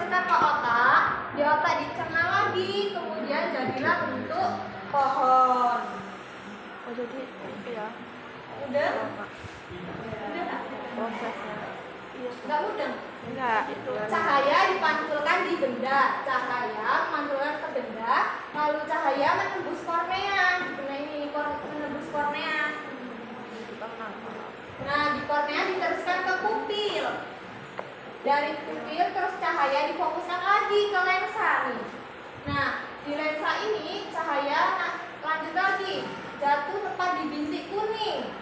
kita ke otak, di otak dicerna lagi, kemudian jadilah bentuk pohon. Oh jadi itu ya? Udah? Udah Nggak? prosesnya. Iya. Nggak mudah? Enggak itu. Cahaya dipantulkan di benda, cahaya memantulkan ke benda, lalu cahaya menembus kornea. Benda ini menembus kornea. Nah, di kornea diteruskan ke pupil. Dari pupil terus cahaya difokuskan lagi ke lensa nih. Nah, di lensa ini cahaya lanjut lagi, jatuh tepat di bintik kuning.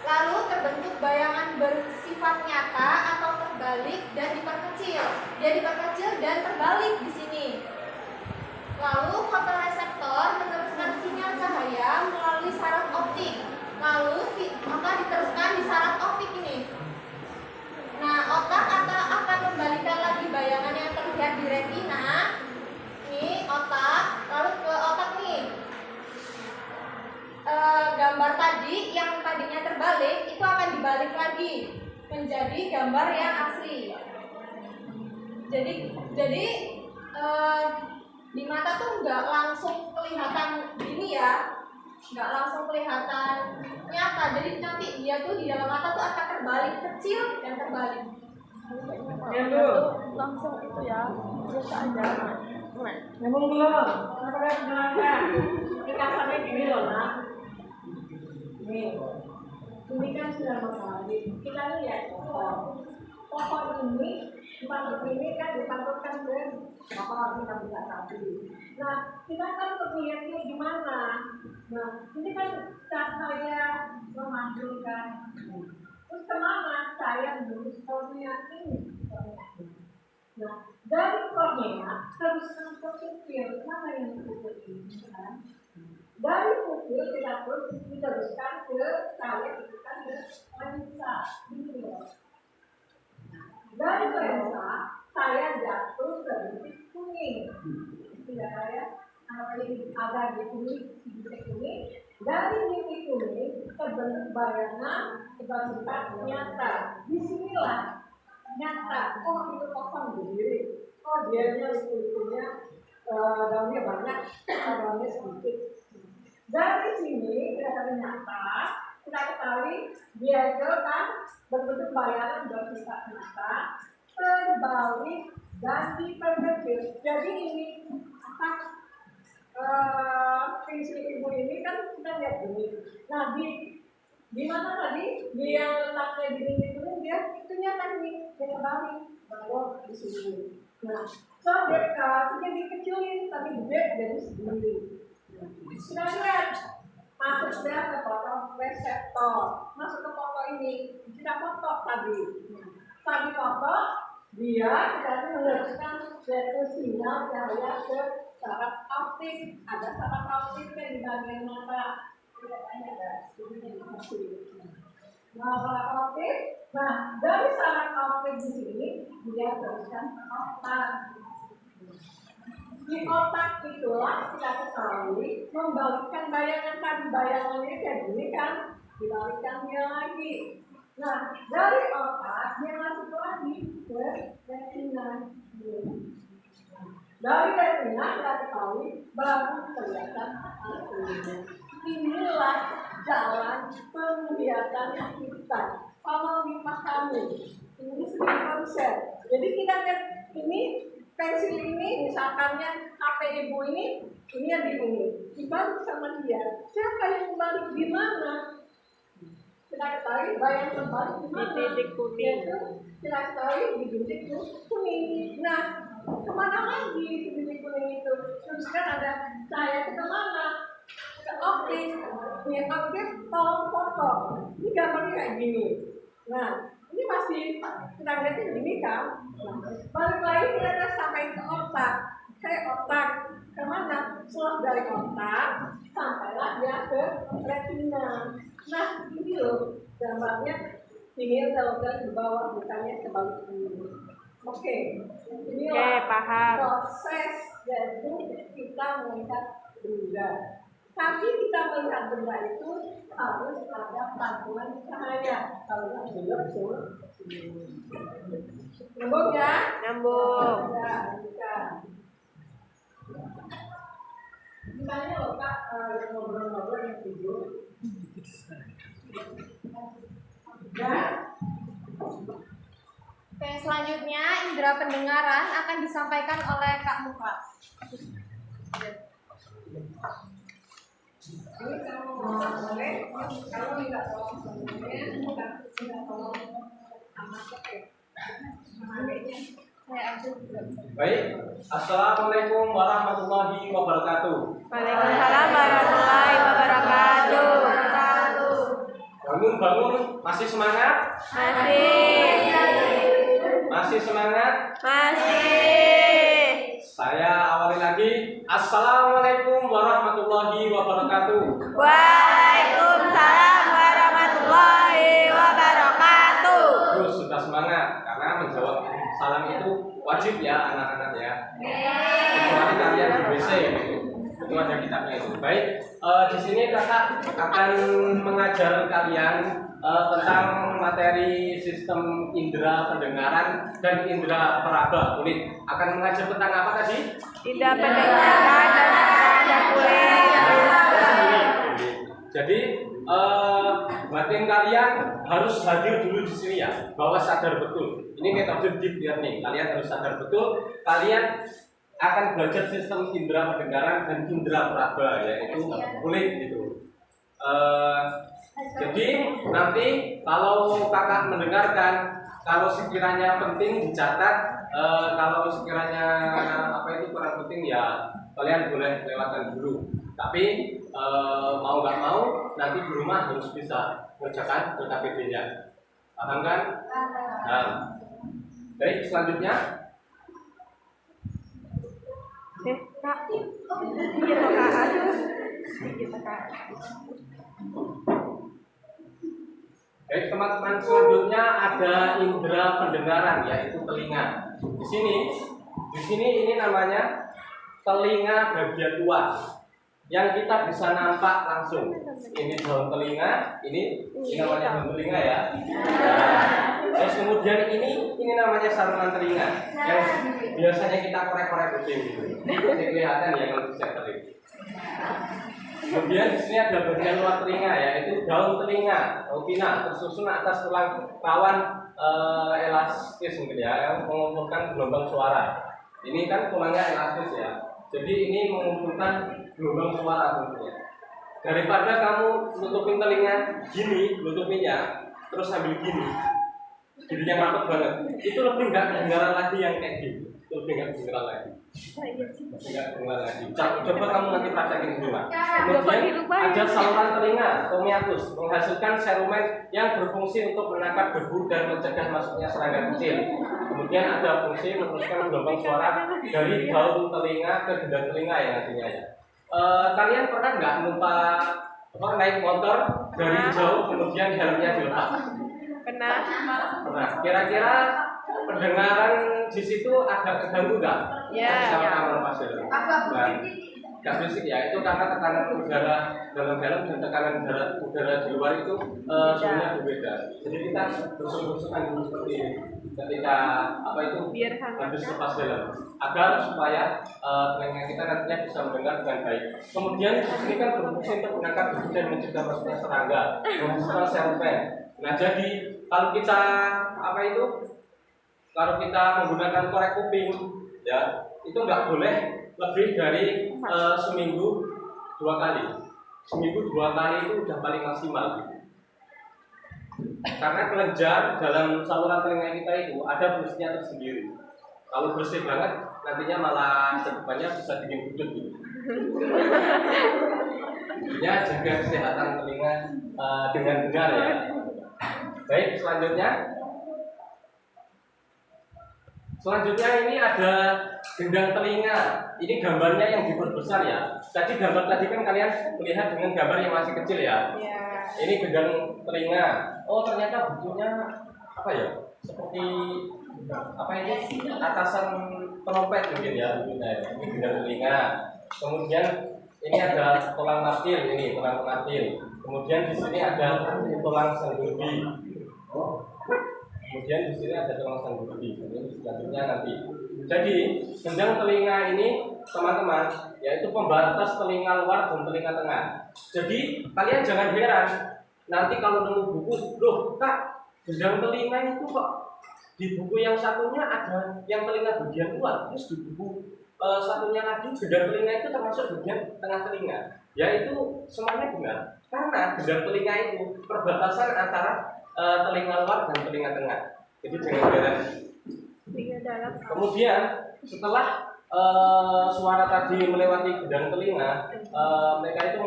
Lalu terbentuk bayangan bersifat nyata atau terbalik dan diperkecil. Dia diperkecil dan terbalik di sini. Lalu fotoreseptor meneruskan sinyal cahaya melalui saraf optik. Lalu diteruskan di saraf optik ini. Nah, otak akan membalikan lagi bayangan yang terlihat di retina. Ini otak, lalu ke otak nih. Gambar tadi yang tadinya terbalik itu akan dibalik lagi menjadi gambar yang asli. Jadi di mata tuh nggak langsung kelihatan gini ya, nggak langsung kelihatan nyata. Jadi nanti dia tuh di dalam mata tuh akan terbalik kecil dan terbalik. Ya lu langsung itu ya biasa aja. Memang belum. Kenapa? Kita sampai gini loh, nak. Nih, ini kan sudah matahari. Kita lihat pohon. Pohon ini ini kan dipantulkan ke apa kita bisa tadi. Nah, kita kan melihatnya gimana? Nah, ini kan cahaya memantulkan. Terus kemana cahaya menembus kornea ini? Nah, dari kornea teruskan ke pupil. Mana yang pupil ini kan? Dari pupil kita terus diteruskan ke cahaya diteruskan ke lensa. Ini loh. Dari lensa saya jatuh ke bintik kuning. Tidak saya ada di bintik kuning. Dari bintik kuning terbentuk bayangan bersifat nyata. Disinilah nyata. Oh itu kosong berdiri. Oh dianya likunya daunnya banyak, daunnya sedikit. Dari sini kita nyata, kita ketahui dia itu kan berbentuk bayangan bersifat nyata, terbalik dan diperkecil. Jadi ini apa? Prinsip ibu ini kan kita lihat ini. Nah di mana tadi dia letaknya di sini dulu dia itunya kan ini dia kembali bahwa di sini. Nah, so dia dikecilin tapi gede jadi segini. Kita lihat masuk dia ke fotoreseptor, masuk ke foto ini kita foto tadi foto dia kita meneruskan suatu sinyal cahaya ke saraf optik. Ada saraf optik yang di bagian mata. Nah, saraf optik. Nah, dari saraf optik di sini dia teruskan ke otak. Di otak itulah kita ketahui membalikkan bayangan tadi, bayangannya kayak gini kan, dibalikkannya lagi. Nah, dari otak dia masuk lagi ke retina. Dari retina kita ketahui baru kelihatan hasilnya. Inilah jalan penglihatan kita. Kalau dipahami, ini sebagai konsep. Jadi kita lihat ini. Pensil ini, misalkannya HP ibu ini yang di sini, dibalik sama dia. Siapa yang balik di mana? Kita ketahui bayang terbalik di mana? Di bintik kuning. Yaitu kita ketahui di bintik kuning. Nah, kemana lagi di bintik kuning itu? Terus kan ada cahaya ke mana? Ke optik. Ini optik tolong foto. Ini gambarnya kayak gini. Nah, ini masih kita lihatnya begini kan? Balik lagi kita sampai ke otak. Otak kemana? Setelah dari otak sampailah dia ke retina. Nah ini loh gambarnya. Ini kalau di bawah bukannya kebalik ini. Oke. Inilah paham. proses yaitu kita melihat benda. Tapi kita melihat benda itu harus ada pantulan cahaya. Kalau nggak gelap semua. Nyambung ya? Nyambung. Ya, bisa. Misalnya loh Kak, ngobrol-ngobrol yang tidur. Ya. Oke, selanjutnya indera pendengaran akan disampaikan oleh Kak Muklas. Ini kalau mau boleh, kalau tidak tolong semuanya, tidak tolong sama sekali. Saya ambil juga bisa. Baik, Assalamualaikum warahmatullahi wabarakatuh. Waalaikumsalam warahmatullahi wabarakatuh. Bangun, masih semangat? Masih semangat? Masih. Saya awali lagi. Assalamualaikum warahmatullahi wabarakatuh. Waalaikumsalam warahmatullahi wabarakatuh. Terus sudah semangat karena menjawab salam itu wajib ya anak-anak ya. Kecuali kalian di WC gitu. Itu ada kitabnya itu. Baik, di sini kakak akan mengajar kalian tentang materi sistem indera pendengaran dan indera peraba kulit. Akan mengajar tentang apa tadi? Tidak pendengaran dan peraba kulit. Jadi batin kalian harus hadir dulu di sini ya, bahwa sadar betul. Ini metode deep learning. Kalian harus sadar betul. Kalian akan belajar sistem indera pendengaran dan indera peraba, yaitu kulit gitu. Jadi nanti kalau kakak mendengarkan, kalau sekiranya penting dicatat, kalau sekiranya apa itu kurang penting ya kalian boleh lewatkan dulu. Tapi mau nggak mau nanti di rumah harus bisa mengerjakan LKPD-nya. Paham kan? Nah, baik selanjutnya. Kak. Gitu Kak. Aduh. Gitu Kak. Baik teman-teman, selanjutnya ada indera pendengaran yaitu telinga. Di sini ini namanya telinga bagian luar yang kita bisa nampak langsung. Ini daun telinga, ini namanya daun telinga ya. Nah, terus kemudian ini namanya saluran telinga yang biasanya kita korek-korek kucing gitu. Ini kelihatan ya kalau bisa telinga. Kemudian di sini ada bagian luar telinga yaitu daun telinga, opina, tersusun atas tulang rawan elastis mungkin ya, yang mengumpulkan gelombang suara. Ini kan tulangnya elastis ya. Jadi ini mengumpulkan gelombang suara tentunya. Daripada kamu nutupin telinga gini, nutupinnya terus sambil gini, jadinya rapet banget. Itu lebih nggak kedengaran lagi yang kayak gitu. Lebih nggak kedengaran lagi. Nggak kedengaran lagi. Coba kamu nanti praktekin di rumah. Kemudian ada saluran telinga, tomiatus, menghasilkan serumen yang berfungsi untuk menangkap debu dan mencegah masuknya serangga kecil. Kemudian ada fungsi meneruskan gelombang suara dari daun telinga ke gendang telinga ya nantinya ya. Kalian pernah nggak numpak naik motor dari jauh kemudian helmnya dilepas? Pernah. Kira-kira pendengaran di situ agak terganggu nggak? Ya. Sama kamu lepas helm? Nggak berisik ya, itu karena tekanan udara dalam helm dan tekanan udara di luar itu sebenarnya berbeda. Jadi kita bersusun-susunan dulu seperti ini ketika apa itu habis lepas helm, agar supaya telinga kita nantinya bisa mendengar dengan baik. Kemudian di sini kan berfungsi untuk menangkap debu dan mencegah masuknya serangga, menghasilkan serumen. Nah jadi kalau kita apa itu, kalau kita menggunakan korek kuping ya itu nggak boleh lebih dari seminggu 2 kali. Seminggu 2 kali itu udah paling maksimal gitu. Karena kelenjar dalam saluran telinga kita itu ada fungsinya tersendiri. Kalau bersih banget nantinya malah kedepannya bisa bikin budut gitu. Ya jaga kesehatan telinga dengan benar ya. Baik, Selanjutnya ini ada gendang telinga. Ini gambarnya yang diperbesar ya. Tadi gambar tadi kan kalian melihat dengan gambar yang masih kecil ya. Ini gendang telinga. Oh ternyata bentuknya apa ya? Seperti apa ini? Atasan trompet mungkin ya. Ini gendang telinga. Kemudian ini ada tulang martil, ini tulang martil. Kemudian di sini ada tulang sanggurdi. Kemudian di sini ada tulang sanggurdi. Ini selanjutnya nanti. Jadi gendang telinga ini teman-teman, yaitu pembatas telinga luar dan telinga tengah. Jadi kalian jangan heran nanti kalau nemu buku, loh kak, gendang telinga itu kok di buku yang satunya ada yang telinga bagian luar, terus di buku satunya lagi gendang telinga itu termasuk bagian tengah telinga. Ya itu semuanya benar, karena gendang telinga itu perbatasan antara telinga luar dan telinga tengah. Jadi jangan heran. Kemudian setelah suara tadi melewati gendang telinga, mereka itu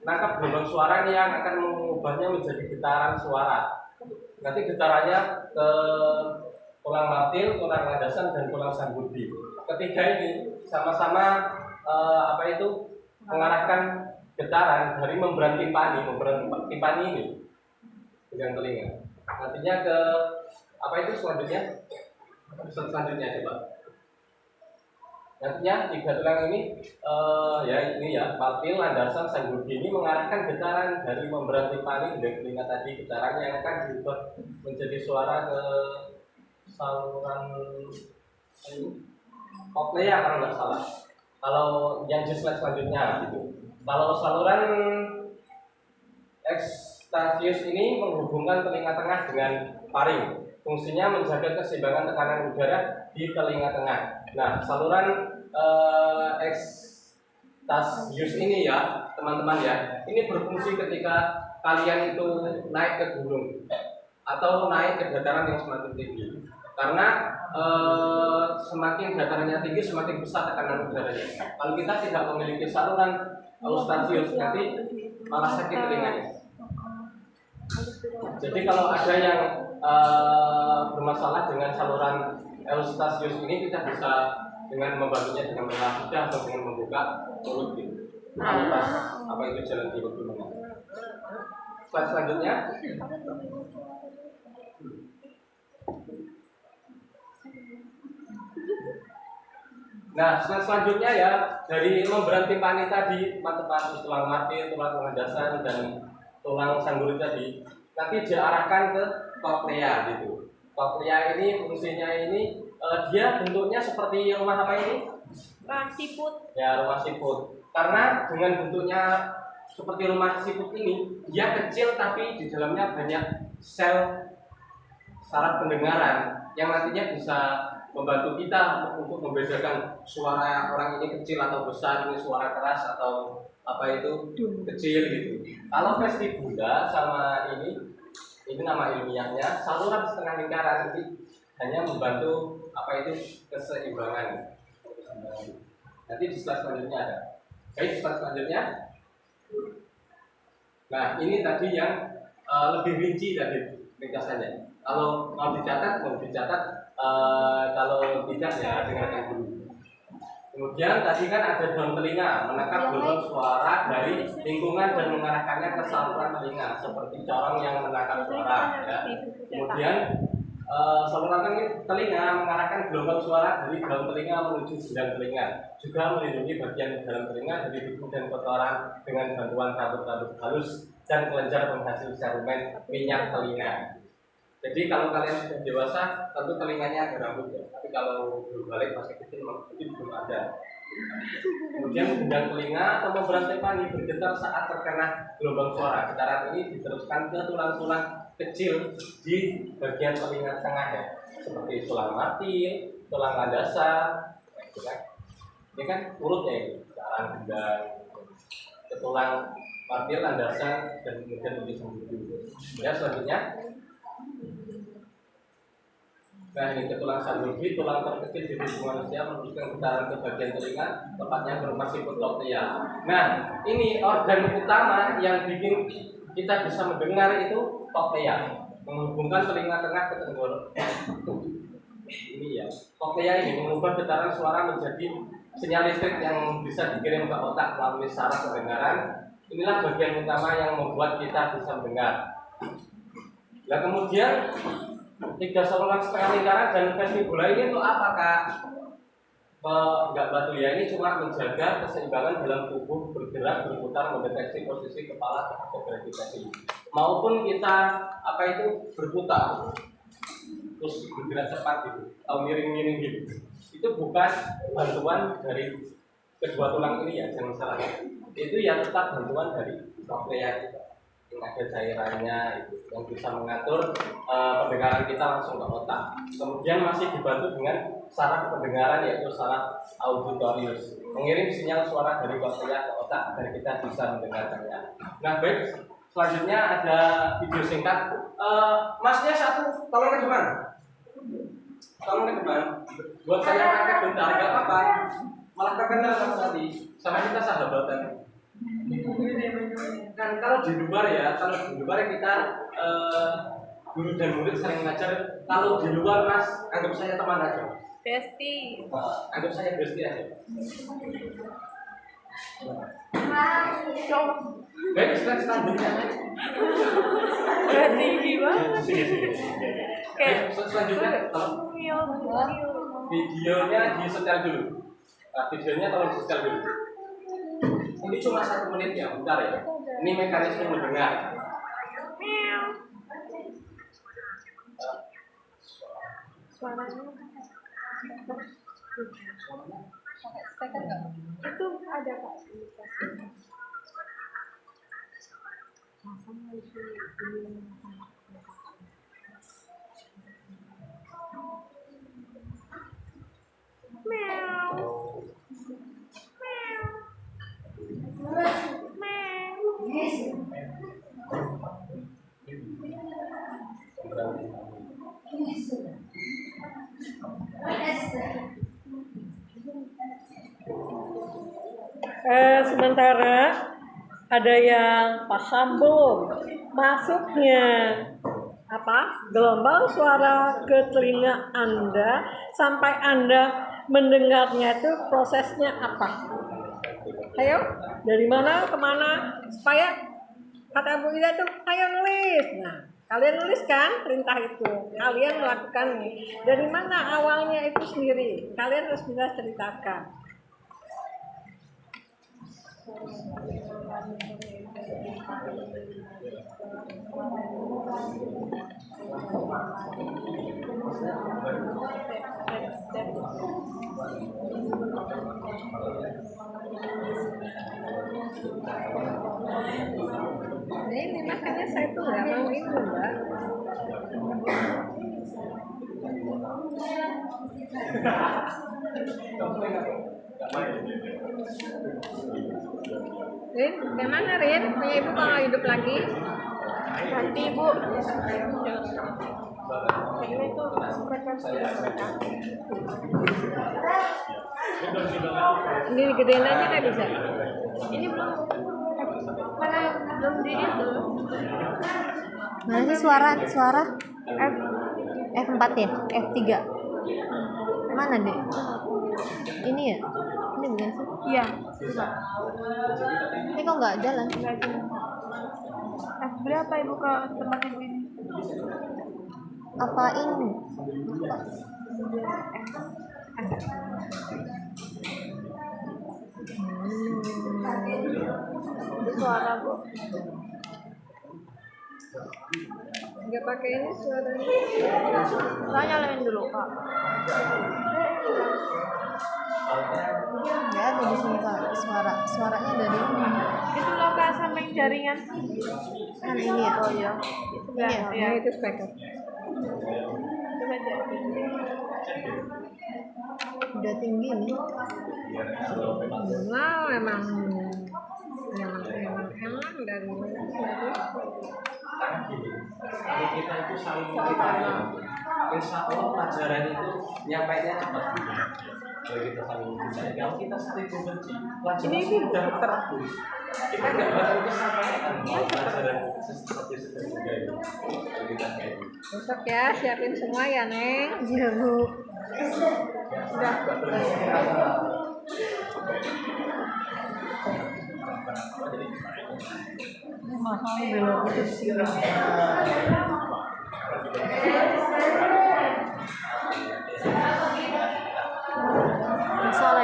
menangkap gelombang suara yang akan mengubahnya menjadi getaran suara. Nanti getarannya ke tulang martil, tulang landasan, dan tulang sanggurdi. Ketiga ini sama-sama mengarahkan getaran dari membran timpani. Membran timpani ini gendang telinga. Nantinya ke selanjutnya coba. Nantinya tiga tulang ini martil, landasan, sanggurdi ini mengarahkan getaran dari membran timpani gendang telinga tadi, getaran yang akan diubah menjadi suara ke saluran koklea kalau nggak salah. Kalau yang di slide selanjutnya gitu. Kalau saluran ekstasius ini menghubungkan telinga tengah dengan paring. Fungsinya menjaga keseimbangan tekanan udara di telinga tengah. Nah, saluran ekstasius ini ya, teman-teman ya, ini berfungsi ketika kalian itu naik ke gunung atau naik ke dataran yang semakin tinggi. Karena semakin datarannya tinggi, semakin besar tekanan udaranya. Kalau kita tidak memiliki saluran eustachius, nanti malah sakit telinganya. Jadi kalau ada yang bermasalah dengan saluran eustachius ini, kita bisa dengan membantunya dengan menarik atau dengan membuka mulut gitu. Apa itu jalan tidur gimana? Slide selanjutnya. Nah, selanjutnya ya, dari membran timpani tadi, teman-teman, tulang martil, tulang landasan, dan tulang sanggurdi tadi, nanti diarahkan ke koklea gitu. Koklea ini fungsinya ini dia bentuknya seperti rumah apa ini? Rumah siput. Ya, rumah siput. Karena dengan bentuknya seperti rumah siput ini, dia kecil tapi di dalamnya banyak sel saraf pendengaran yang nantinya bisa membantu kita untuk membedakan suara orang ini kecil atau besar, ini suara keras atau apa itu kecil gitu. Kalau vestibula sama ini nama ilmiahnya saluran setengah lingkaran, ini hanya membantu apa itu keseimbangan. Nanti di slide selanjutnya ada. Baik, slide selanjutnya. Nah, ini tadi yang lebih rinci tadi ringkasannya. Kalau mau dicatat, kalau tidak ya dengarkan dulu. Kemudian tadi kan ada daun telinga menangkap gelombang suara dari lingkungan dan mengarahkannya ke saluran telinga seperti corong yang menangkap suara. Ya. Kemudian saluran telinga mengarahkan gelombang suara dari daun telinga menuju gendang telinga, juga melindungi bagian dalam telinga dari debu dan kotoran dengan bantuan rambut-rambut halus dan kelenjar penghasil serumen minyak telinga. Jadi kalau kalian sudah dewasa, tentu telinganya ada rambut ya. Tapi kalau belum balik masih kecil, mungkin belum ada. Kemudian gendang telinga atau membran timpani bergetar saat terkena gelombang suara. Getaran ini diteruskan ke tulang-tulang kecil di bagian telinga tengah ya, seperti tulang martil, tulang landasan. Ini kan urutnya ini, getaran gendang, ke tulang martil, landasan, dan kemudian lebih sembunyi. Ya, selanjutnya. Nah, ini ke tulang sanggurdi, tulang terkecil di tubuh manusia, meneruskan getaran ke bagian telinga, tepatnya berupa siput koklea. Nah, ini organ utama yang bikin kita bisa mendengar itu koklea, menghubungkan telinga tengah ke tenggorok. Ini ya, koklea ini mengubah getaran suara menjadi sinyal listrik yang bisa dikirim ke otak melalui saraf pendengaran. Inilah bagian utama yang membuat kita bisa mendengar. Nah, kemudian tiga saluran setengah lingkaran dan vestibula ini untuk apa, Kak? nggak batu ya, ini cuma menjaga keseimbangan dalam tubuh bergerak, berputar, mendeteksi posisi kepala terhadap gravitasi. Maupun kita apa itu berputar, terus bergerak cepat gitu, atau miring-miring gitu. Itu bukan bantuan dari kedua tulang ini ya, jangan salah. Itu ya tetap bantuan dari koklea kita. Yang ada cairannya itu, yang bisa mengatur pendengaran kita langsung ke otak. Kemudian masih dibantu dengan saraf pendengaran yaitu saraf auditorius, mengirim sinyal suara dari koklea ke otak agar kita bisa mendengarkannya. Nah baik, selanjutnya ada video singkat. Masnya satu, tolong ke depan. Tolong ke depan. Buat saya pakai bentar, nggak apa-apa. Malah terkenal sama tadi, sama kita sahabatan. Kan kalau di luar ya, kita guru dan murid sering ngajar. Kalau di luar mas, anggap saya teman aja. Besti. Anggap saya besti aja. Baik, selanjutnya. Berarti gimana? Baik, selanjutnya videonya di setel dulu. Nah, videonya tolong di setel dulu. Ini cuma 1 menit ya, bentar ya. Ini mekanisme mendengar. Suaranya Pakai speaker nggak? itu ada kak. Sementara ada yang paham belum masuknya gelombang suara ke telinga Anda sampai Anda mendengarnya itu prosesnya apa? Ayo, dari mana ke mana supaya kata Bu Ida itu ayo nulis. Nah, kalian nuliskan perintah itu, kalian melakukan ini. Dari mana awalnya itu sendiri? Kalian harus bisa ceritakan. Ini makanya saya tuh nggak mau itu, Mbak. Rin, gimana Rin? Punya ibu kalau hidup lagi? Nanti ibu. Ini tuh frekuensi. Ini gedein aja nggak bisa? Ini belum. Mana belum di itu? Mana sih suara? F. F4 ya? F3. Mana deh? Ini ya? Ini bukan sih? Iya. Coba. Ini kok nggak jalan? Nggak ada. F berapa ibu ke tempat ibu ini? Apa ini? Itu suara bu. Nggak pakai ini suaranya. Saya nyalain dulu kak. Nggak ada di sini Pak. Suaranya dari ini. Itu loh kak samping jaringan. Kan ini ya? Oh iya. Ini ya? Iya. Ini itu speaker. Coba aja. Udah tinggi nih. Wow, emang dari Karena gini, kalau kita itu saling mencintai, insya Allah pelajaran itu nyampainya cepat. Kalau kita saling mencintai, kalau kita saling membenci, pelajaran itu sudah terhapus. Kita nggak bakal kesampaian pelajaran seperti juga itu. Kalau kita kayak gitu. besok ya, siapin semua ya Neng. Iya Bu. Udah. Mahal belum itu sih.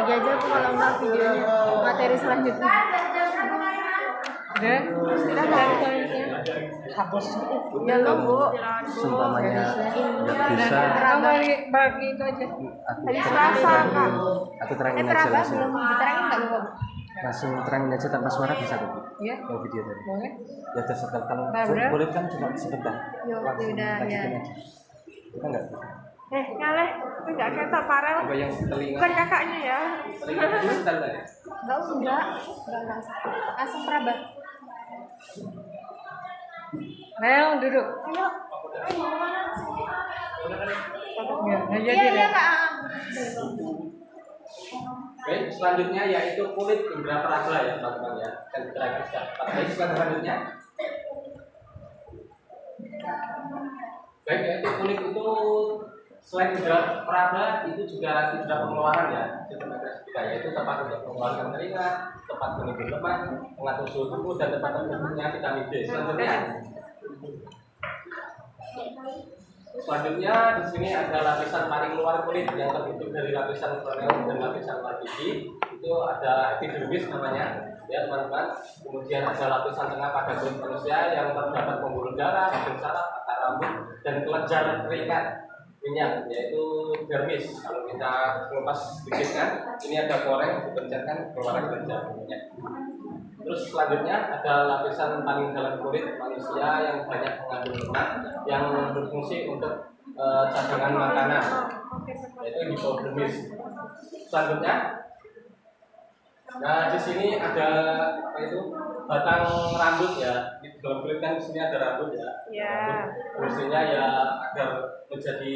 lagi aja Bu, kalau nggak videonya materi selanjutnya. Udah, kita materi selanjutnya. Hapus. Ya lo Bu. Seumpamanya nggak bisa, Bagi itu aja. aku Hari terangin Selasa aja. kan. Aku terangin aja Peraba langsung. belum diterangin nggak Bu? Langsung terangin aja tanpa suara bisa kok. Iya. Yang video tadi. Boleh. Ya terserah kalau Barbara? boleh kan cuma sebentar. Yo, Langsung yaudah, lanjutin ya. aja. Kita nggak bisa. Nyaleh, tapi nggak ketok parel. Apa yang telinga? Bukan kakaknya ya. Telinga itu sebentar tadi. Enggak. Langsung peraba. Ayo duduk. Ayo. Iya Kak. Baik, selanjutnya yaitu kulit indera peraba ya teman-teman ya. Dan terakhir baik, selanjutnya. Baik, yaitu kulit itu selain indera peraba itu juga indera pengeluaran ya. Sistem agresif kita yaitu tempat untuk mengeluarkan keringat, tempat menimbun lemak, mengatur suhu tubuh dan tempat terbentuknya vitamin D. Selanjutnya di sini ada lapisan paling luar kulit yang terbentuk dari lapisan korneum dan lapisan lapisi. Itu ada epidermis namanya, ya teman-teman. Kemudian ada lapisan tengah pada kulit manusia yang terdapat pembuluh darah, hidung saraf, akar rambut, dan kelenjar keringat minyak, yaitu dermis. Kalau kita lepas sedikit kan, ini ada koreng dipencetkan keluar kelenjar minyak. Terus selanjutnya ada lapisan paling dalam kulit manusia yang banyak mengandung lemak yang berfungsi untuk cadangan makanan, yaitu hipodermis. Selanjutnya, nah di sini ada apa itu batang rambut ya. Di dalam kulit kan di sini ada rambut ya. Ya. Fungsinya ya agar menjadi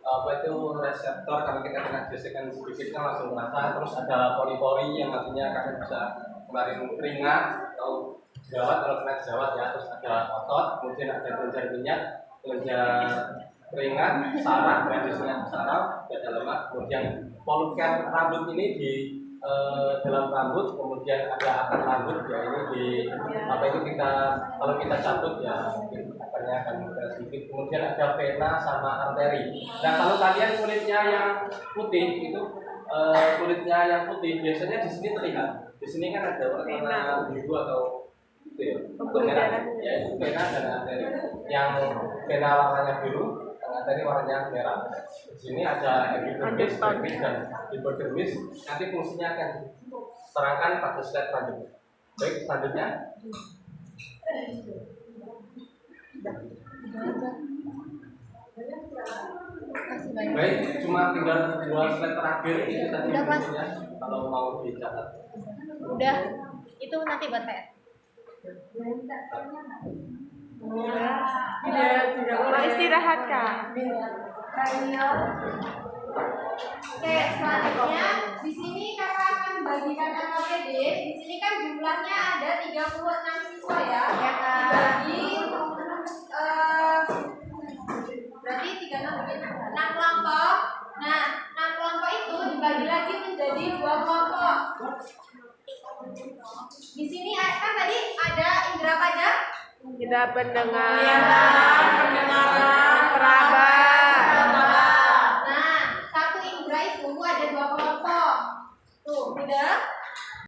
apa itu reseptor, kalau kita kena gesekan sedikit kan langsung terasa. Terus ada pori-pori yang nantinya akan bisa kemarin keringat atau jerawat kalau kena jerawat ya. Terus ada otot, kemudian ada kelenjar minyak, kelenjar keringat, saraf, radiusnya saraf, ada lemak, kemudian polukan rambut ini di dalam rambut, kemudian ada akar rambut ya, ini di apa itu kita kalau kita cabut ya mungkin akarnya akan sedikit. Kemudian ada vena sama arteri. Nah kalau kalian kulitnya yang putih itu kulitnya yang putih biasanya di sini terlihat. Di sini kan ada warna biru atau itu ya, atau merah. Ya itu vena dan arteri. Yang vena warnanya biru, arteri warnanya merah. Di sini ada epidermis, dermis, dan hipodermis. Nanti fungsinya akan terangkan pada slide selanjutnya. Baik, selanjutnya. Baik, cuma tinggal 2 slide terakhir itu tadi videonya kalau mau dicatat. Udah, itu nanti buat PR. Mau istirahat Kak. Oke, selanjutnya di sini kakak akan bagikan LKPD. Di sini kan jumlahnya ada 36 siswa ya. Dibagi berarti 6 kelompok. Nah, 6 kelompok itu dibagi lagi menjadi 2 kelompok. Di sini kan tadi ada indera apa aja? Kita pendengar. Pendengar,